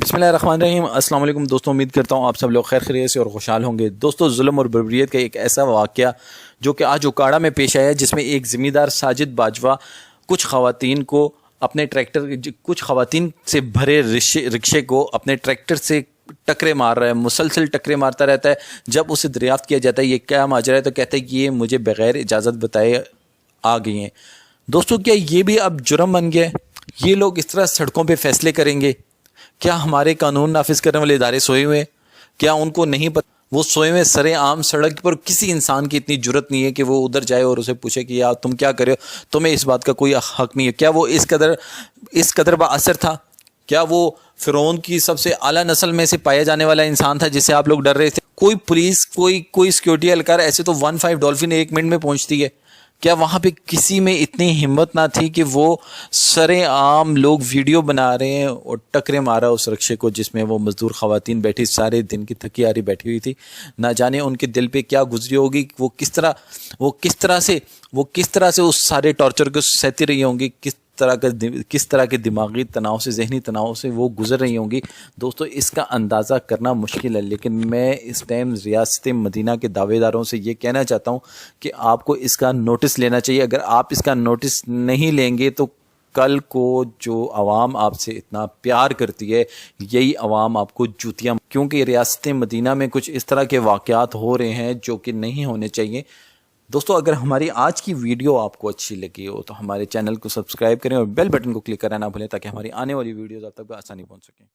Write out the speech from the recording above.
بسم اللہ الرحمن الرحیم۔ السلام علیکم دوستوں، امید کرتا ہوں آپ سب لوگ خیر خیریت سے اور خوشحال ہوں گے۔ دوستوں، ظلم اور بربریت کا ایک ایسا واقعہ جو کہ آج اکاڑا میں پیش آیا، جس میں ایک ذمہ دار ساجد باجوہ کچھ خواتین کو اپنے کچھ خواتین سے بھرے رکشے کو اپنے ٹریکٹر سے ٹکرے مار رہا ہے، مسلسل ٹکرے مارتا رہتا ہے۔ جب اسے دریافت کیا جاتا ہے یہ کیا ماجرا ہے، تو کہتا ہے کہ یہ مجھے بغیر اجازت بتائے آ گئی ہیں۔ دوستوں، کیا یہ بھی اب جرم بن گیا ہے؟ یہ لوگ اس طرح سڑکوں پہ فیصلے کریں گے؟ کیا ہمارے قانون نافذ کرنے والے ادارے سوئے ہوئے؟ کیا ان کو نہیں پتہ؟ وہ سوئے ہوئے سرے عام سڑک پر کسی انسان کی اتنی جرت نہیں ہے کہ وہ ادھر جائے اور اسے پوچھے کہ یار تم کیا کر رہے ہو، تمہیں اس بات کا کوئی حق نہیں ہے؟ کیا وہ اس قدر با اثر تھا؟ کیا وہ فرعون کی سب سے اعلیٰ نسل میں سے پایا جانے والا انسان تھا جس سے آپ لوگ ڈر رہے تھے؟ کوئی پولیس کوئی سیکورٹی اہلکار ایسے تو 15 ڈولفن 1 منٹ میں پہنچتی ہے، کیا وہاں پہ کسی میں اتنی ہمت نہ تھی کہ وہ سرے عام لوگ ویڈیو بنا رہے ہیں اور ٹکرے مارا اس رکشے کو جس میں وہ مزدور خواتین بیٹھی، سارے دن کی تھکی آری بیٹھی ہوئی تھی؟ نہ جانے ان کے دل پہ کیا گزری ہوگی، وہ کس طرح سے اس سارے ٹارچر کو سہتی رہی ہوں گی، کس طرح کے دماغی تناؤ سے، ذہنی تناؤ سے وہ گزر رہی ہوں گی۔ دوستو، اس کا اندازہ کرنا مشکل ہے، لیکن میں اس ٹائم ریاست مدینہ کے دعوے داروں سے یہ کہنا چاہتا ہوں کہ آپ کو اس کا نوٹس لینا چاہیے۔ اگر آپ اس کا نوٹس نہیں لیں گے تو کل کو جو عوام آپ سے اتنا پیار کرتی ہے، یہی عوام آپ کو جوتیاں، کیونکہ ریاست مدینہ میں کچھ اس طرح کے واقعات ہو رہے ہیں جو کہ نہیں ہونے چاہیے۔ دوستو، اگر ہماری آج کی ویڈیو آپ کو اچھی لگی ہو تو ہمارے چینل کو سبسکرائب کریں اور بیل بٹن کو کلک کرنا نہ بھولیں تاکہ ہماری آنے والی ویڈیوز آپ تک بآسانی پہنچ سکیں۔